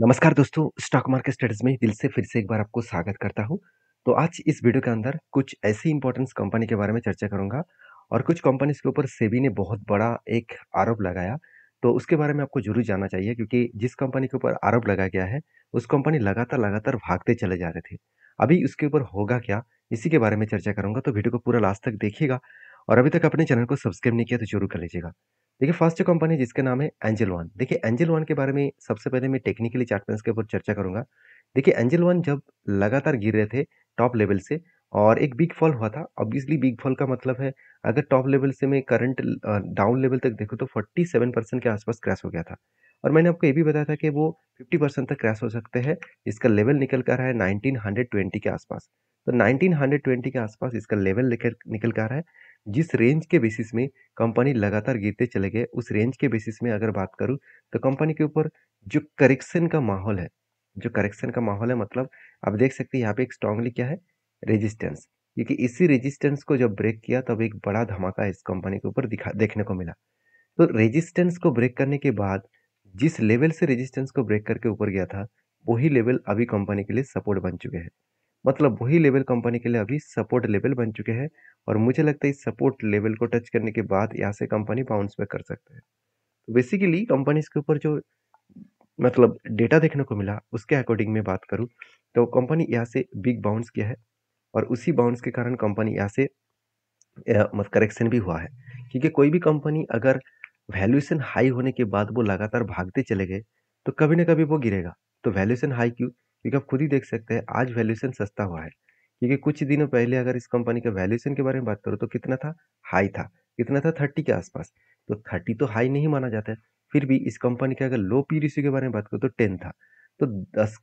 नमस्कार दोस्तों, stock market studies में दिल से फिर से एक बार आपको स्वागत करता हूँ। तो आज इस वीडियो के अंदर कुछ ऐसी इम्पोर्टेंस कंपनी के बारे में चर्चा करूँगा और कुछ कंपनीज़ के ऊपर सेबी ने बहुत बड़ा एक आरोप लगाया, तो उसके बारे में आपको ज़रूर जानना चाहिए क्योंकि जिस कंपनी के ऊपर आरोप लगाया गया है, उस कंपनी लगातार-लगातार भागते चले जा रहे थे। अभी उसके ऊपर होगा क्या, इसी के बारे में चर्चा करूँगा, तो वीडियो को पूरा लास्ट तक देखिएगा और अभी तक अपने चैनल को सब्सक्राइब नहीं किया तो ज़रूर कर लीजिएगा। देखिए, फर्स्ट जो कंपनी है जिसका नाम है एंजल वन। देखिए, एंजल वन के बारे में सबसे पहले मैं टेक्निकली चार्ट पैटर्न्स के ऊपर चर्चा करूँगा। देखिए, एंजल वन जब लगातार गिर रहे थे टॉप लेवल से और एक बिग फॉल हुआ था। ऑब्वियसली बिग फॉल का मतलब है अगर टॉप लेवल से मैं करंट डाउन लेवल तक देखूँ तो 47% के आसपास क्रैश हो गया था। और मैंने आपको ये भी बताया था कि वो 50% तक क्रैश हो सकते हैं। इसका लेवल निकल कर रहा है 1920 के आसपास। तो 1920 के आसपास इसका लेवल निकल निकल कर आ रहा है। जिस रेंज के बेसिस में कंपनी लगातार गिरते चले गए, उस रेंज के बेसिस में अगर बात करूँ, तो कंपनी के ऊपर जो करेक्शन का माहौल है, जो करेक्शन का माहौल है मतलब आप देख सकते हैं यहाँ पे एक स्ट्रांगली क्या है, रेजिस्टेंस। क्योंकि इसी रेजिस्टेंस को जब ब्रेक किया तब एक बड़ा धमाका इस कंपनी के ऊपर दिखा देखने को मिला। तो रेजिस्टेंस को ब्रेक करने के बाद जिस लेवल से रेजिस्टेंस को ब्रेक करके ऊपर गया था, वही लेवल अभी कंपनी के लिए सपोर्ट बन चुके हैं। मतलब वही लेवल कंपनी के लिए अभी सपोर्ट लेवल बन चुके हैं और मुझे लगता है इस सपोर्ट लेवल को टच करने के बाद यहाँ से कंपनी बाउंस बैक कर सकते हैं। तो बेसिकली कंपनीज के ऊपर जो मतलब डेटा देखने को मिला उसके अकॉर्डिंग मैं बात करूँ तो कंपनी यहाँ से बिग बाउंस किया है और उसी बाउंस के कारण कंपनी यहाँ से करेक्शन भी हुआ है। क्योंकि कोई भी कंपनी अगर वैल्यूएशन हाई होने के बाद वो लगातार भागते चले गए तो कभी ना कभी वो गिरेगा। तो वैल्यूएशन हाई क्यों? क्योंकि आप खुद ही देख सकते हैं आज वैल्यूएशन सस्ता हुआ है। क्योंकि कुछ दिनों पहले अगर इस कंपनी का वैल्यूएशन के बारे में बात करूँ तो कितना था? हाई था। कितना था? 30 के आसपास। तो 30 तो हाई नहीं माना जाता है। फिर भी इस कंपनी के अगर लो पी रेशियो के बारे में बात करूँ तो 10 था। तो 10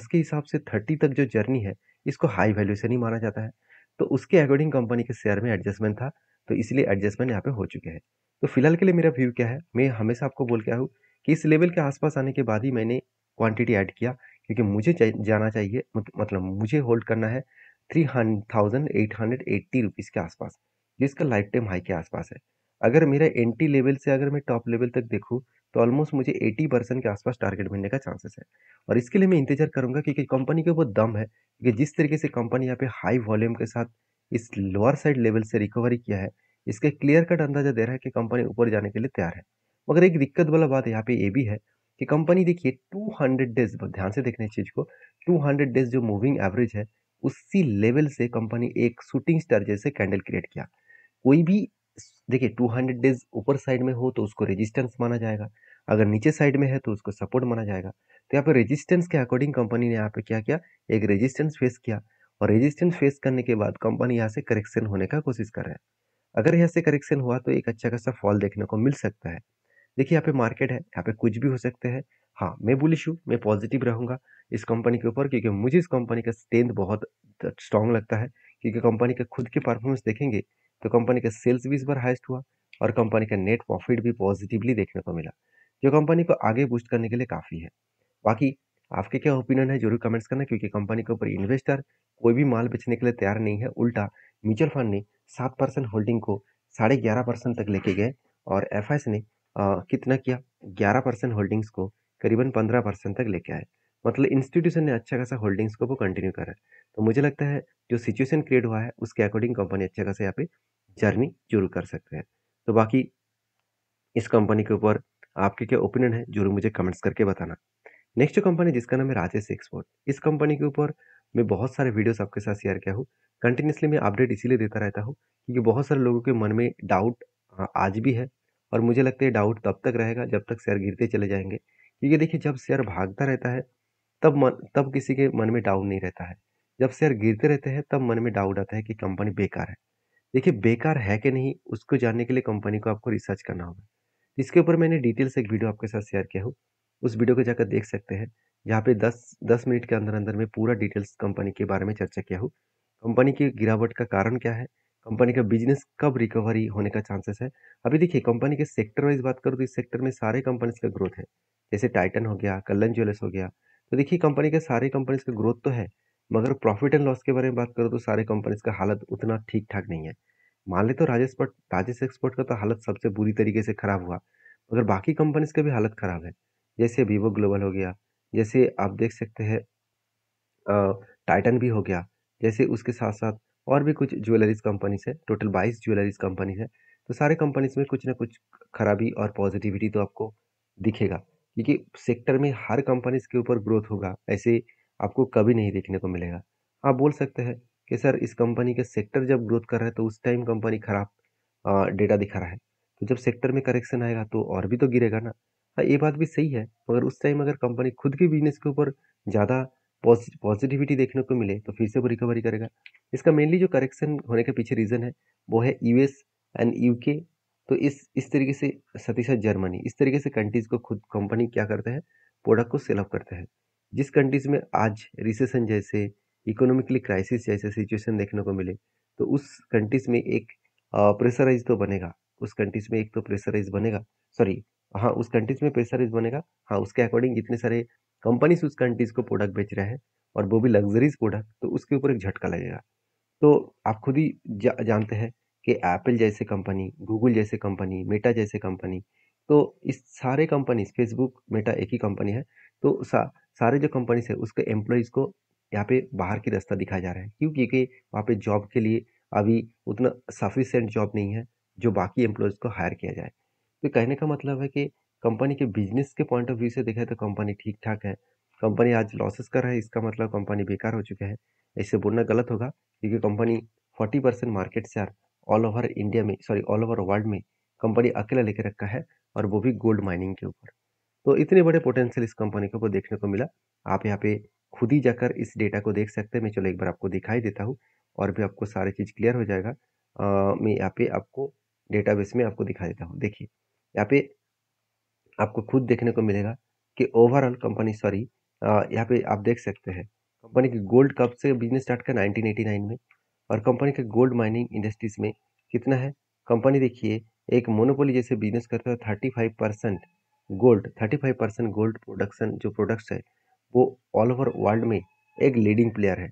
के हिसाब से 30 तक जो जर्नी है इसको हाई वैल्यूएशन ही माना जाता है। तो उसके अकॉर्डिंग कंपनी के शेयर में एडजस्टमेंट था, तो इसलिए एडजस्टमेंट यहाँ पे हो चुके हैं। तो फिलहाल के लिए मेरा व्यू क्या है, मैं हमेशा आपको बोल के आया हूँ कि इस लेवल के आसपास आने के बाद ही मैंने क्वांटिटी ऐड किया क्योंकि मुझे जाना चाहिए मतलब मुझे होल्ड करना है 3880 रुपीज़ के आसपास, जिसका लाइफ टाइम हाई के आसपास है। अगर मेरा एंट्री लेवल से अगर मैं टॉप लेवल तक देखूँ, तो ऑलमोस्ट मुझे 80% के आसपास टारगेट मिलने का चांसेस है और इसके लिए मैं इंतज़ार करूँगा क्योंकि कंपनी के वो दम है कि जिस तरीके से कंपनी यहाँ पे हाई वॉल्यूम के साथ इस लोअर साइड लेवल से रिकवरी किया है, इसका क्लियर कट अंदाजा दे रहा है कि कंपनी ऊपर जाने के लिए तैयार है। मगर एक दिक्कत वाला बात यहाँ पे ये भी है कि कंपनी देखिए 200 डेज़ ध्यान से देखना इस चीज़ को, 200 डेज़ जो मूविंग एवरेज है, उसी लेवल से कंपनी एक शूटिंग स्टार जैसे कैंडल क्रिएट किया। कोई भी देखिए 200 डेज़ ऊपर साइड में हो तो उसको रेजिस्टेंस माना जाएगा, अगर नीचे साइड में है तो उसको सपोर्ट माना जाएगा। तो यहाँ पे रेजिस्टेंस के अकॉर्डिंग कंपनी ने यहाँ पे क्या किया, एक रेजिस्टेंस फेस किया और रेजिस्टेंस फेस करने के बाद कंपनी यहाँ से करेक्शन होने का कोशिश कर रहा है। अगर यहाँ से करेक्शन हुआ तो एक अच्छा खासा फॉल देखने को मिल सकता है। देखिए यहाँ पे मार्केट है, यहाँ पे कुछ भी हो सकते हैं। हाँ, मैं बुलिश हूँ, मैं पॉजिटिव रहूँगा इस कंपनी के ऊपर क्योंकि मुझे इस कंपनी का स्ट्रेंथ बहुत स्ट्रॉन्ग लगता है क्योंकि कंपनी का खुद के परफॉर्मेंस देखेंगे तो कंपनी का सेल्स भी इस बार हाईएस्ट हुआ और कंपनी का नेट प्रॉफिट भी पॉजिटिवली देखने को मिला, जो कंपनी को आगे बूस्ट करने के लिए काफ़ी है। बाकी आपके क्या ओपिनियन है ज़रूर कमेंट्स करना क्योंकि कंपनी के ऊपर इन्वेस्टर कोई भी माल बेचने के लिए तैयार नहीं है। उल्टा म्यूचुअल फंड ने 7% होल्डिंग को 11.5% तक लेके गए और एफआईएस ने कितना किया 11% होल्डिंग्स को करीबन 15% तक लेके आए। मतलब इंस्टीट्यूशन ने अच्छा खासा होल्डिंग्स को वो कंटिन्यू करा है। तो मुझे लगता है जो सिचुएशन क्रिएट हुआ है उसके अकॉर्डिंग कंपनी अच्छा खासा यहाँ पे जर्नी जरूर कर सकते हैं। तो बाकी इस कंपनी के ऊपर आपके क्या ओपिनियन है जरूर मुझे कमेंट्स करके बताना। नेक्स्ट जो कंपनी जिसका नाम है राजेश एक्सपोर्ट, इस कंपनी के ऊपर मैं बहुत सारे वीडियोस आपके साथ शेयर किया हूँ। कंटिन्यूअसली मैं अपडेट इसीलिए देता रहता हूँ क्योंकि बहुत सारे लोगों के मन में डाउट आज भी है और मुझे लगता है डाउट तब तक रहेगा जब तक शेयर गिरते चले जाएंगे क्योंकि देखिए जब शेयर भागता रहता है तब किसी के मन में डाउट नहीं रहता है। जब शेयर गिरते रहते हैं तब मन में डाउट आता है कि कंपनी बेकार है। देखिए बेकार है कि नहीं उसको जानने के लिए कंपनी को आपको रिसर्च करना होगा। इसके ऊपर मैंने डिटेल से एक वीडियो आपके साथ शेयर किया हूँ। उस वीडियो को जाकर देख सकते हैं। जहाँ पे 10 मिनट के अंदर-अंदर मैं पूरा डिटेल्स कंपनी के बारे में चर्चा किया हूँ। कंपनी की गिरावट का कारण क्या है? कंपनी का बिज़नेस कब रिकवरी होने का चांसेस है? अभी देखिए कंपनी के सेक्टर वाइज़ बात करूँ तो इस सेक्टर में सारे कंपनीज़ का ग्रोथ है। जैसे टाइटन हो गया, कल्लन ज्वेलर्स हो गया। तो देखिए कंपनी के सारे कंपनीज़ का ग्रोथ तो है, मगर प्रॉफिट एंड लॉस के बारे में बात करूँ तो सारे कंपनीज़ का हालत उतना ठीक-ठाक नहीं है। मान लें तो राजेश एक्सपोर्ट का तो हालत सबसे बुरी तरीके से खराब हुआ, मगर बाकी कंपनीज़ का भी हालत खराब है। जैसे वीवो ग्लोबल हो गया, जैसे आप देख सकते हैं टाइटन भी हो गया, जैसे उसके साथ-साथ और भी कुछ ज्वेलरीज़ कंपनीज़ है, टोटल 22 ज्वेलरीज़ कंपनी है। तो सारे कंपनीज़ में कुछ ना कुछ खराबी और पॉजिटिविटी तो आपको दिखेगा, क्योंकि सेक्टर में हर कंपनीज़ के ऊपर ग्रोथ होगा, ऐसे आपको कभी नहीं देखने को मिलेगा। आप बोल सकते हैं कि सर इस कंपनी के सेक्टर जब ग्रोथ कर रहा है तो उस टाइम कंपनी खराब डेटा दिखा रहा है। तो जब सेक्टर में करेक्शन आएगा तो और भी तो गिरेगा ना। हाँ, ये बात भी सही है, मगर उस टाइम अगर कंपनी खुद के बिज़नेस के ऊपर ज़्यादा पॉजिटिविटी देखने को मिले तो फिर से वो रिकवरी करेगा। इसका मेनली जो करेक्शन होने के पीछे रीज़न है वो है यूएस एंड यूके। तो इस तरीके से साथ ही साथ जर्मनी, इस तरीके से कंट्रीज़ को खुद कंपनी क्या करते हैं, प्रोडक्ट को सेल ऑफ करते हैं। जिस कंट्रीज़ में आज रिसेशन जैसे इकोनॉमिकली क्राइसिस जैसे सिचुएशन देखने को मिले, तो उस कंट्रीज़ में एक प्रेशराइज़ तो बनेगा। उस कंट्रीज़ में एक तो प्रेशराइज़ बनेगा, सॉरी, हाँ, उस कंट्रीज़ में प्रेशराइज़ बनेगा। हाँ, उसके अकॉर्डिंग जितने सारे कंपनीज़ उस कंट्रीज़ को प्रोडक्ट बेच रहे हैं और वो भी लग्ज़रीज़ प्रोडक्ट, तो उसके ऊपर एक झटका लगेगा। तो आप खुद ही जानते हैं कि एप्पल जैसे कंपनी, गूगल जैसे कंपनी, मेटा जैसे कंपनी, तो इस सारे कंपनीज़, फेसबुक, मेटा एक ही कंपनी है, तो सारे जो कंपनीज़ है उसके एम्प्लॉइज़ को यहाँ पे बाहर की रास्ता दिखाया जा रहा है। क्यों? क्योंकि वहाँ पे जॉब के लिए अभी उतना सफिशिएंट जॉब नहीं है, जो बाकी एम्प्लॉइज़ को हायर किया जाए। तो कहने का मतलब है कि कंपनी के बिज़नेस के पॉइंट ऑफ व्यू से देखा तो कंपनी ठीक-ठाक है। कंपनी आज लॉसेस कर रहा है, इसका मतलब कंपनी बेकार हो चुका है। ऐसे बोलना गलत होगा, क्योंकि company 40% market share all over India में, सॉरी, ऑल ओवर वर्ल्ड में कंपनी अकेला लेके रखा है, और वो भी गोल्ड माइनिंग के ऊपर। तो इतने बड़े पोटेंशियल इस कंपनी को देखने को मिला। आप यहाँ पे खुद ही जाकर इस डेटा को देख सकते हैं। मैं चलो एक बार आपको दिखाई देता हूँ और भी आपको सारी चीज़ क्लियर हो जाएगा। मैं यहाँ पे आपको डेटाबेस में आपको दिखा देता हूँ। देखिए, यहाँ पे आपको खुद देखने को मिलेगा कि ओवरऑल कंपनी, सॉरी, यहाँ पे आप देख सकते हैं कंपनी की गोल्ड कब से बिजनेस स्टार्ट किया, 1989 में। और कंपनी के गोल्ड माइनिंग इंडस्ट्रीज में कितना है, कंपनी देखिए एक मोनोपोली जैसे बिजनेस करता है। 35% गोल्ड प्रोडक्शन जो प्रोडक्ट्स है वो ऑल ओवर वर्ल्ड में एक लीडिंग प्लेयर है।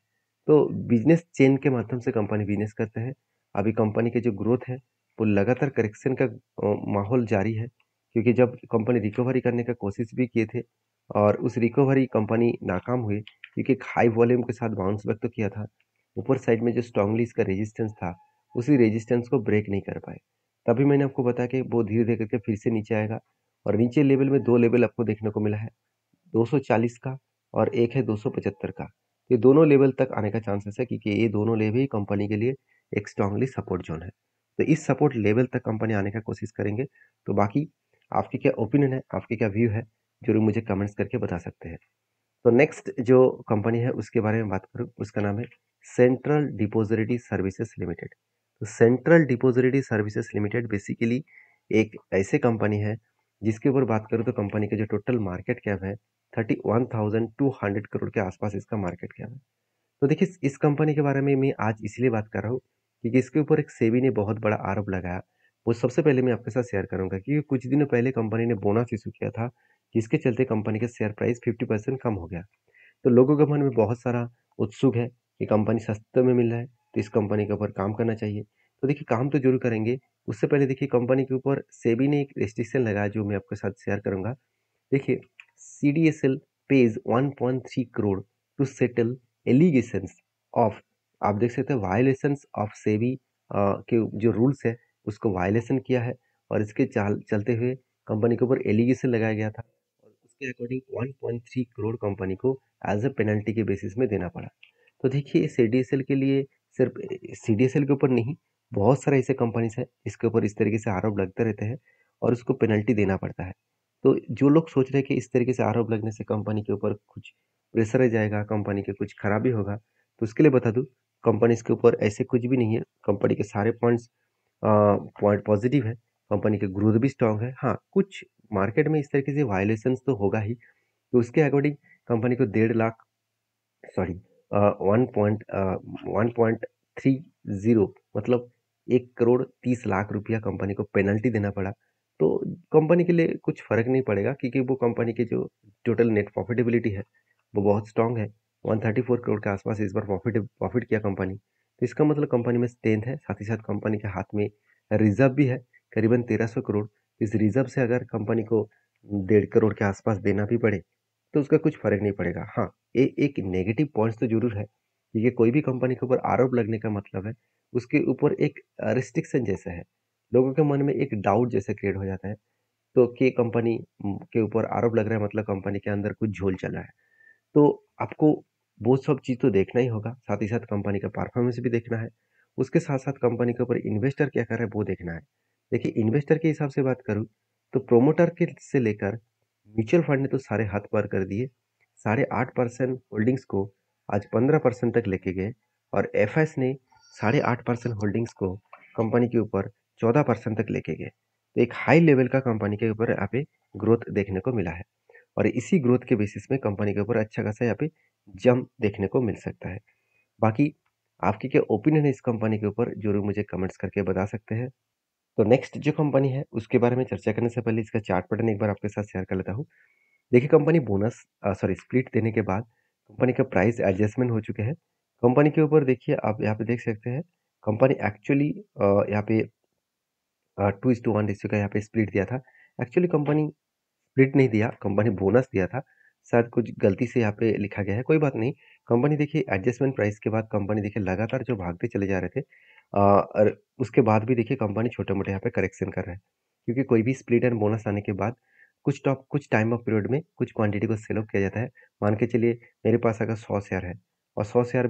तो बिजनेस चेन के माध्यम से कंपनी बिजनेस करते हैं। अभी कंपनी के जो ग्रोथ है वो लगातार करेक्शन का माहौल जारी है, क्योंकि जब कंपनी रिकवरी करने का कोशिश भी किए थे और उस रिकवरी कंपनी नाकाम हुई, क्योंकि एक हाई वॉल्यूम के साथ बाउंस बैक तो किया था, ऊपर साइड में जो स्ट्रांगली इसका रेजिस्टेंस था उसी रेजिस्टेंस को ब्रेक नहीं कर पाए। तभी मैंने आपको बताया कि वो धीरे धीरे करके फिर से नीचे आएगा। और नीचे लेवल में दो लेवल आपको देखने को मिला है, 240 का और एक है 275 का। ये दोनों लेवल तक आने का चांसेस है, क्योंकि ये दोनों लेवल ही कंपनी के लिए एक स्ट्रांगली सपोर्ट जोन है। तो इस सपोर्ट लेवल तक कंपनी आने का कोशिश करेंगे। तो बाकी आपकी क्या ओपिनियन है, आपके क्या व्यू है, जरूर मुझे कमेंट्स करके बता सकते हैं। तो नेक्स्ट जो कंपनी है उसके बारे में बात करूँ, उसका नाम है सेंट्रल डिपॉजिटरी सर्विसेज लिमिटेड। तो central depository services limited basically एक ऐसे कंपनी है जिसके ऊपर बात करूँ तो कंपनी का जो टोटल मार्केट कैप है 31,200 करोड़ के आसपास इसका मार्केट कैप है। तो देखिए, इस कंपनी के बारे में मैं आज इसलिए बात कर रहा हूँ क्योंकि इसके ऊपर एक सेबी ने बहुत बड़ा आरोप लगाया। वो सबसे पहले मैं आपके साथ शेयर करूंगा, क्योंकि कुछ दिनों पहले कंपनी ने बोनस इशू किया था, जिसके चलते कंपनी का शेयर प्राइस 50% कम हो गया। तो लोगों के मन में बहुत सारा उत्सुक है कि कंपनी सस्ते में मिल रहा है तो इस कंपनी के ऊपर काम करना चाहिए। तो देखिए, काम तो जरूर करेंगे। उससे पहले देखिए, कंपनी के ऊपर सेबी ने एक रेस्ट्रिक्शन लगाया जो मैं आपके साथ शेयर करूंगा। देखिए, CDSL pays 1.3 crore to settle allegations of, आप देख सकते हैं, वायलेशंस ऑफ सेबी के जो रूल्स है उसको वायलेशन किया है, और इसके चलते हुए कंपनी के ऊपर एलिगेशन लगाया गया था, और उसके अकॉर्डिंग 1.3 करोड़ कंपनी को एज अ पेनल्टी के बेसिस में देना पड़ा। तो देखिए, CDSL के लिए सिर्फ CDSL के ऊपर नहीं, बहुत सारे ऐसे कंपनीज हैं इसके ऊपर इस तरीके से आरोप लगते रहते हैं और उसको पेनल्टी देना पड़ता है। तो जो लोग सोच रहे हैं कि इस तरीके से आरोप लगने से कंपनी के ऊपर कुछ प्रेशर आ जाएगा, कंपनी के कुछ खराबी होगा, तो उसके लिए बता दूं, कंपनीज के ऊपर ऐसे कुछ भी नहीं है। कंपनी के सारे पॉइंट पॉजिटिव है, कंपनी के ग्रोथ भी स्ट्रांग है। हाँ, कुछ मार्केट में इस तरीके से वायलेशंस तो होगा ही, तो उसके अकॉर्डिंग कंपनी को 1.5 लाख, सॉरी, 1.30, मतलब 1,30,00,000 रुपया कंपनी को पेनल्टी देना पड़ा। तो कंपनी के लिए कुछ फर्क नहीं पड़ेगा, क्योंकि वो कंपनी की जो टोटल नेट प्रॉफिटेबिलिटी है वो बहुत स्ट्रांग है। 134 करोड़ के आसपास इस बार प्रॉफिट किया कंपनी। तो इसका मतलब कंपनी में स्ट्रेंथ है, साथ ही साथ कंपनी के हाथ में रिजर्व भी है, करीबन 1,300 करोड़। इस रिजर्व से अगर कंपनी को 1.5 करोड़ के आसपास देना भी पड़े तो उसका कुछ फ़र्क नहीं पड़ेगा। हाँ, एक नेगेटिव पॉइंट्स तो ज़रूर है, कि ये कोई भी कंपनी के ऊपर आरोप लगने का मतलब है, उसके ऊपर एक रिस्ट्रिक्शन जैसा है। लोगों के मन में एक डाउट जैसे क्रिएट हो जाता है, तो कि कंपनी के ऊपर आरोप लग रहा है मतलब कंपनी के अंदर कुछ झोल चल रहा है। तो आपको वो सब चीज़ तो देखना ही होगा, साथ ही साथ कंपनी का परफॉर्मेंस भी देखना है। उसके साथ-साथ कंपनी के ऊपर इन्वेस्टर क्या कर रहा है वो देखना है। देखिए इन्वेस्टर के हिसाब से बात करूँ, तो प्रोमोटर के से लेकर म्यूचुअल फंड ने तो सारे हाथ पार कर दिए। साढ़े 8% होल्डिंग्स को आज 15% तक लेके गए और एफएस ने साढ़े 8% होल्डिंग्स को कंपनी के ऊपर 14% तक लेके गए। तो एक हाई लेवल का कंपनी के ऊपर यहाँ पे ग्रोथ देखने को मिला है। और इसी ग्रोथ के बेसिस में कंपनी के ऊपर अच्छा खासा यहाँ पे जंप देखने को मिल सकता है। बाकी आपकी क्या ओपिनियन है इस कंपनी के ऊपर ज़रूर मुझे कमेंट्स करके बता सकते हैं। तो नेक्स्ट जो कंपनी है उसके बारे में चर्चा करने से पहले इसका चार्ट पैटर्न एक बार आपके साथ शेयर कर लेता हूँ। देखिए कंपनी बोनस सॉरी स्प्लिट देने के बाद कंपनी का प्राइस एडजस्टमेंट हो चुके हैं। कंपनी के ऊपर देखिए आप यहाँ पे देख सकते हैं कंपनी एक्चुअली यहाँ पे 2:1 रेशियो का यहाँ पे स्प्लिट दिया था। एक्चुअली कंपनी स्प्लिट नहीं दिया, कंपनी बोनस दिया था। शायद कुछ गलती से यहाँ पे लिखा गया है, कोई बात नहीं। कंपनी देखिए एडजस्टमेंट प्राइस के बाद कंपनी देखिए लगातार जो भागते चले जा रहे थे और उसके बाद भी देखिए कंपनी छोटे-मोटे यहाँ पे करेक्शन कर रहा है। क्योंकि कोई भी स्प्लिट एंड बोनस आने के बाद कुछ टाइम ऑफ पीरियड में कुछ क्वांटिटी को सेल ऑफ किया जाता है। मान के चलिए मेरे पास अगर 100 शेयर है और 100 शेयर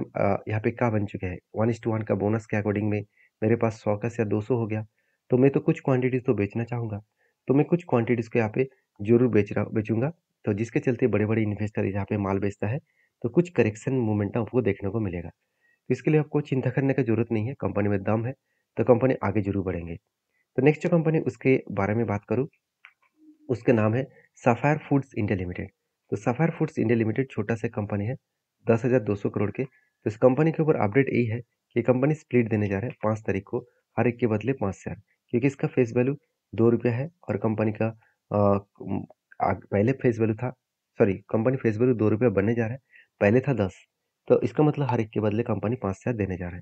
यहाँ पे क्या बन चुके हैं 1:1 का बोनस के अकॉर्डिंग में मेरे पास 100 का शेयर 200 हो गया। तो मैं तो कुछ क्वांटिटीज़ तो बेचना चाहूँगा। तो मैं कुछ क्वांटिटीज़ को यहाँ पे ज़रूर बेचूँगा। तो जिसके चलते बड़े-बड़े इन्वेस्टर यहाँ पे माल बेचता है, तो कुछ करेक्शन मोमेंटम आपको देखने को मिलेगा। तो इसके लिए आपको चिंता करने की ज़रूरत नहीं है, कंपनी में दम है, तो कंपनी आगे ज़रूर बढ़ेंगे। तो नेक्स्ट जो कंपनी उसके बारे में बात करूँ, उसका नाम है सफायर फूड्स इंडिया लिमिटेड। तो सफायर फूड्स इंडिया लिमिटेड छोटा-सा कंपनी है, 10,200 करोड़ के। तो इस कंपनी के ऊपर अपडेट यही है कि कंपनी स्प्लिट देने जा रहा है 5 तारीख को, हर एक के बदले 5 शेयर। क्योंकि इसका फेस वैल्यू ₹2 है और कंपनी का पहले फेस वैल्यू था सॉरी कंपनी फेस वैल्यू ₹2 बनने जा रहा है, पहले था 10। तो इसका मतलब हर एक के बदले कंपनी 5 शेयर देने जा रहा है।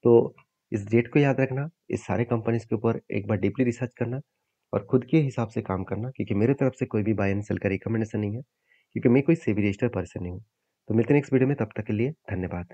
तो इस डेट को याद रखना, इस सारे कंपनीज़ के ऊपर एक बार डीपली रिसर्च करना और खुद के हिसाब से काम करना क्योंकि मेरे तरफ से कोई भी बाय एंड सेल का रिकमेंडेशन नहीं है, क्योंकि मैं कोई सेबी रजिस्टर्ड पर्सन नहीं हूँ। तो मिलते हैं नेक्स्ट वीडियो में, तब तक के लिए धन्यवाद।